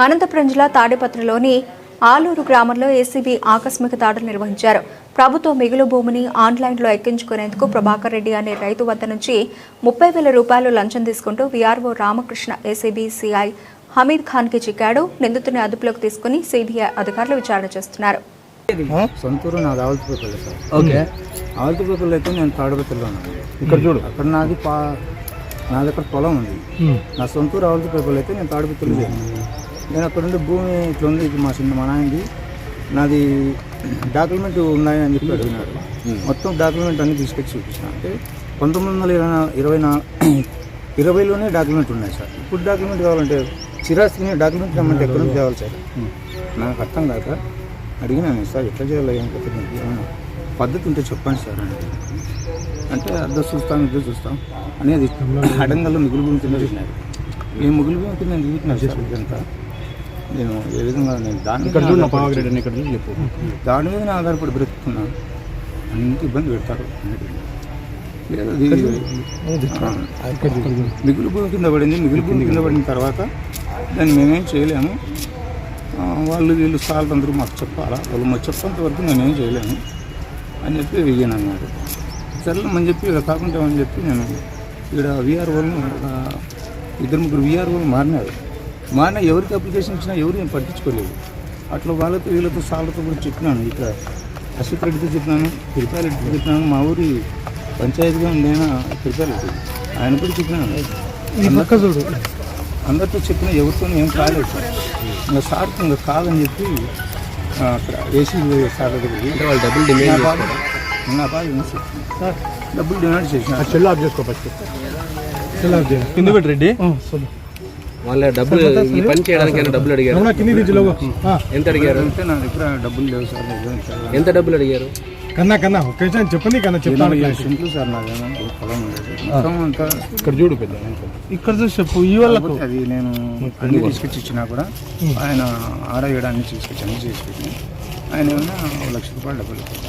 అనంతపురం జిల్లా తాడిపత్రిలోని ఆలూరు గ్రామంలో ఏసీబీ ఆకస్మిక దాడులు నిర్వహించారు. ప్రభుత్వ మిగులు భూమిని ఆన్లైన్లో ఎక్కించుకునేందుకు ప్రభాకర్ రెడ్డి అనే రైతు వద్ద నుంచి 30,000 రూపాయలు లంచం తీసుకుంటూ VRO Ramakrishna ACB CI Hameed ఖాన్కి చిక్కాడు. నిందితుని అదుపులోకి తీసుకుని సిబిఐ అధికారులు విచారణ చేస్తున్నారు. సొంతూరు నాది ఆవల్తిపేపల్లి సార్. ఓకే, ఆవల్తిపేపల్లి అయితే నేను తాడిపత్రిలో ఉన్నాను. ఇక్కడ చూడు, అక్కడ నాది అక్కడ పొలం ఉంది. నా సొంతూరు ఆవల్తిపేపల్లి అయితే నేను తాడిపత్రిలో చేయాలి. నేను అక్కడ నుండి భూమి ఇట్లా ఉంది, ఇది మా నాయనది, నాది డాక్యుమెంట్ ఉన్నాయి అని చెప్పి అడిగినాడు. మొత్తం డాక్యుమెంట్ అన్నీ తీసుకొచ్చి చూపించిన. అంటే 1920లోనే డాక్యుమెంట్ ఉన్నాయి సార్. ఇప్పుడు డాక్యుమెంట్ కావాలంటే చిరాస్తిని డాక్యుమెంట్ రమ్మంటే ఎక్కడ నుంచి కావాలి సార్? నాకు అర్థం కాక అడిగినాను, సార్ ఎట్లా చేయాలి, ఏమైనా పద్ధతి ఉంటే చెప్పండి సార్ అంటే అర్థం చూస్తాం, ఇద్దరు చూస్తాం అనేది అడంగల్లో మిగులు భూమి కింద పెట్టినాడు. ఈ మిగులు భూమి కింద చూపించినాను సార్. ఇదంతా నేను ఏ విధంగా నేను దాని మీద ఆధారపడి బ్రతుకుతున్నాను. అంత ఇబ్బంది పెడతారు. మిగులు భూమి కింద పడింది. మిగులు భూమి కింద పడిన తర్వాత దాన్ని మేమేం చేయలేము. వీళ్ళు సార్లు అందరూ మాకు చెప్పాలా, వాళ్ళు మాకు చెప్పేంత వరకు నేనేం చేయలేను అని చెప్పి వెయ్యాను అన్నాడు. సరేమని చెప్పి ఇలా కాకుండా అని చెప్పి నేను ఇక్కడ వీఆర్ఓలను ఇద్దరు ముగ్గురు వీఆర్ఓలు మారిన ఎవరికి అప్లికేషన్ ఇచ్చినా ఎవరు నేను పట్టించుకోలేదు. అట్లా వాళ్ళతో వీళ్ళతో సార్లతో కూడా చెప్పినాను. ఇక్కడ అశ్వత్ రెడ్డితో చెప్పినాను, తిరుపాలరెడ్డితో చెప్పినాను, మా ఊరి పంచాయతీగా ఉండేనా తిరుపాలరెడ్డి, ఆయన కూడా చెప్పినాను. అందరితో చెప్పినా ఎవరితో ఏం కాలేదు సార్. ఇంకా సార్కి ఇంకా కాదని చెప్పి అక్కడ ఏసీ సార్ దగ్గరికి వాళ్ళు డబ్బులు డిమాండ్ నా బాధ సార్, డబ్బులు డిమాండ్ చేసిన చెల్లు ఆఫ్ చేసుకో కింద రెడ్డి వాళ్ళ డబ్బులు ఈ పని చేయడానికి డబ్బులు అడిగారు. ఎంత అడిగారు? అంటే నా దగ్గర డబ్బులు లేవు సార్. ఎంత డబ్బులు అడిగారు? కన్నా చెప్పండి సింపుల్ సార్. నాదేమో పొలం ఉండేది అంతా ఇక్కడ చూడు, పెద్ద ఇక్కడ చూసి చెప్పు. ఈ వాళ్ళకు అది నేను అన్ని తీసుకొచ్చి ఇచ్చినా కూడా ఆయన ఆడవేయడాన్ని తీసుకొచ్చి అన్ని చేసుకొచ్చి ఆయన ఏమైనా 1,00,000 రూపాయలు డబ్బులు ఇచ్చారు.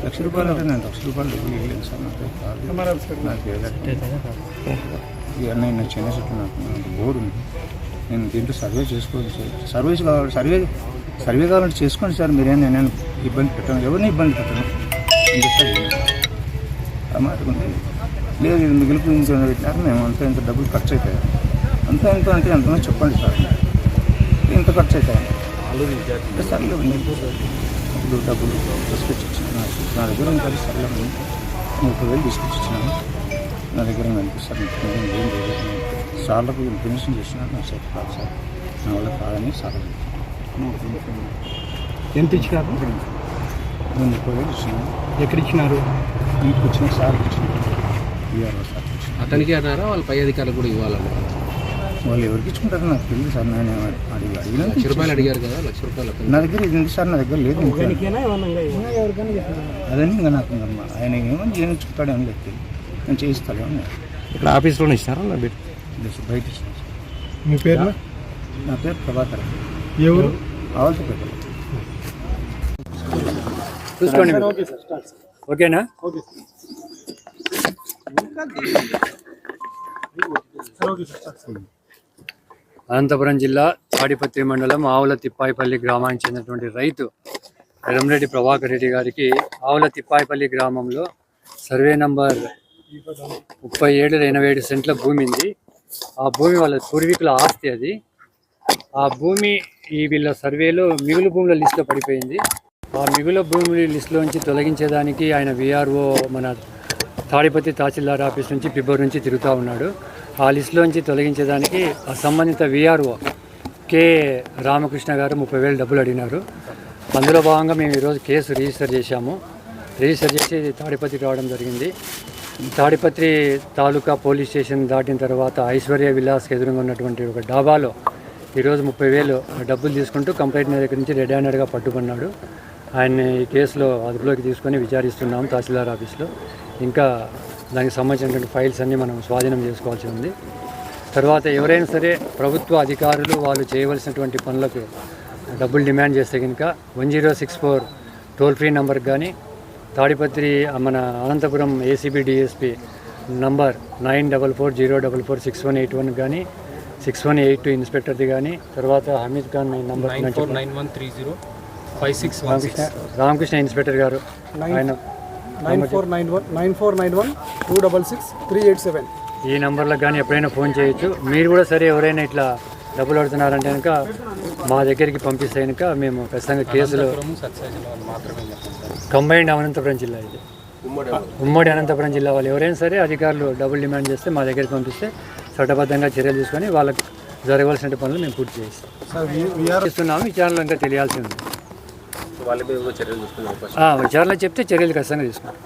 1,00,000 రూపాయలు అంటే నేను 1,00,000 రూపాయలు డబ్బులు ఇవ్వలేదు సార్. నాకు ఇవన్నీ నాకు చిన్న చెట్టు, నాకు బోర్డు ఉంది. నేను దీంట్లో సర్వే చేసుకోవాలి సార్. సర్వే కావాలంటే చేసుకోండి సార్. మీరేం నేను ఇబ్బంది పెట్టాను, ఎవరిని ఇబ్బంది పెట్టాను అని చెప్తాను. ఆ మాట లేదు, ఇది మిగిలిపు పెట్టినారు, మేము అంత ఇంత డబ్బులు ఖర్చు అవుతాయి, అంత ఎంత అంటే ఎంతనో చెప్పండి సార్. ఇంత ఖర్చు అవుతాయి సర్లే ఇప్పుడు డబ్బులు తీసుకొచ్చి ఇచ్చినాను. నా దగ్గర ఇంకా సర్లే 30,000 తీసుకొచ్చి ఇచ్చినాను. నా దగ్గర అనిపిస్తారు ఏం లేదు. సార్లకు ఫినిషింగ్ చేసినాను. నా సేపు కాదు సార్, నా వల్ల కాదని సార్ ఎంత ఇచ్చినారు? 30,000 ఇచ్చినాను. ఎక్కడ ఇచ్చినారు? ఇంటికి వచ్చిన సార్కి ఇచ్చినారు. అతనికి అన్నారా వాళ్ళ పై అధికారులు కూడా ఇవ్వాలన్నారు? వాళ్ళు ఎవరికి ఇచ్చుకుంటారో నాకు తెలియదు సార్. నేను అడిగిన 1,00,000 రూపాయలు అడిగారు కదా, 1,00,000 రూపాయలు నా దగ్గర ఇది ఉంది సార్. నా దగ్గర లేదు. అదని ఇంకా నాకు ఆయన ఏమని చేయించుకుంటాడు అని లేదు, నేను చేయిస్తాను. ఇక్కడ ఆఫీస్లోనే ఇచ్చినారా బయట ఇచ్చినా? మీ పేరు? నా పేరు ప్రభాకర్. ఎవరు? ఆవల్తిపేపల్లి. చూసుకోండి. ఓకేనా? ఓకే. అనంతపురం జిల్లా తాడిపత్రి మండలం ఆవుల తిప్పాయిపల్లి గ్రామానికి చెందినటువంటి రైతు ఎర్రంరెడ్డి ప్రభాకర్ రెడ్డి గారికి ఆవుల తిప్పాయిపల్లి గ్రామంలో సర్వే నంబర్ 37/87 సెంట్ల భూమి ఉంది. ఆ భూమి వాళ్ళ పూర్వీకుల ఆస్తి. అది ఆ భూమి వీళ్ళ సర్వేలో మిగులు భూముల లిస్టులో పడిపోయింది. ఆ మిగులు భూముల లిస్టులోంచి తొలగించేదానికి ఆయన వీఆర్ఓ మన తాడిపత్రి తహసీల్దార్ ఆఫీస్ నుంచి ఫిబ్రవరి నుంచి తిరుగుతూ ఉన్నాడు. ఆ లిస్టులోంచి తొలగించేదానికి ఆ సంబంధిత వీఆర్ఓ కె రామకృష్ణ గారు 30,000 డబ్బులు అడిగినారు. అందులో భాగంగా మేము ఈరోజు కేసు రిజిస్టర్ చేశాము. రిజిస్టర్ చేసి తాడిపత్రికి రావడం జరిగింది. తాడిపత్రి తాలూకా పోలీస్ స్టేషన్ దాటిన తర్వాత ఐశ్వర్య విలాస్కి ఎదురుగా ఉన్నటువంటి ఒక డాబాలో ఈరోజు 30,000 డబ్బులు తీసుకుంటూ కంప్లైంట్ దగ్గర నుంచి రెడ్ హ్యాండెడ్గా పట్టుకున్నాడు. ఆయన్ని ఈ కేసులో అదుపులోకి తీసుకొని విచారిస్తున్నాము తహసీల్దార్ ఆఫీస్లో. ఇంకా దానికి సంబంధించినటువంటి ఫైల్స్ అన్నీ మనం స్వాధీనం చేసుకోవాల్సి ఉంది. తర్వాత ఎవరైనా సరే ప్రభుత్వ అధికారులు వాళ్ళు చేయవలసినటువంటి పనులకు డబ్బులు డిమాండ్ చేస్తే కనుక 1064 టోల్ ఫ్రీ నెంబర్కి కానీ తాడిపత్రి మన అనంతపురం ఏసీబీ డిఎస్పీ నంబర్ 9440446181 కానీ 6182 ఇన్స్పెక్టర్ది కానీ, తర్వాత హమీద్ ఖాన్ నంబర్ 9491305616 రామకృష్ణ ఇన్స్పెక్టర్ గారు ఆయన 9491-266-387. ఈ నంబర్లకు కానీ ఎప్పుడైనా ఫోన్ చేయొచ్చు. మీరు కూడా సరే ఎవరైనా ఇట్లా డబ్బులు అడుగుతున్నారంటే కనుక మా దగ్గరికి పంపిస్తే కనుక మేము ఖచ్చితంగా కేసులు కంబైన్డ్ అనంతపురం జిల్లా ఇది ఉమ్మడి అనంతపురం జిల్లా వాళ్ళు ఎవరైనా సరే అధికారులు డబ్బులు డిమాండ్ చేస్తే మా దగ్గరికి పంపిస్తే చట్టబద్ధంగా చర్యలు తీసుకొని వాళ్ళకి జరగవలసిన పనులు మేము పూర్తి చేస్తున్నాము. విచారణలో ఇంకా తెలియాల్సి ఉంది. విచారణలో చెప్తే చర్యలు ఖచ్చితంగా తీసుకుంటాం.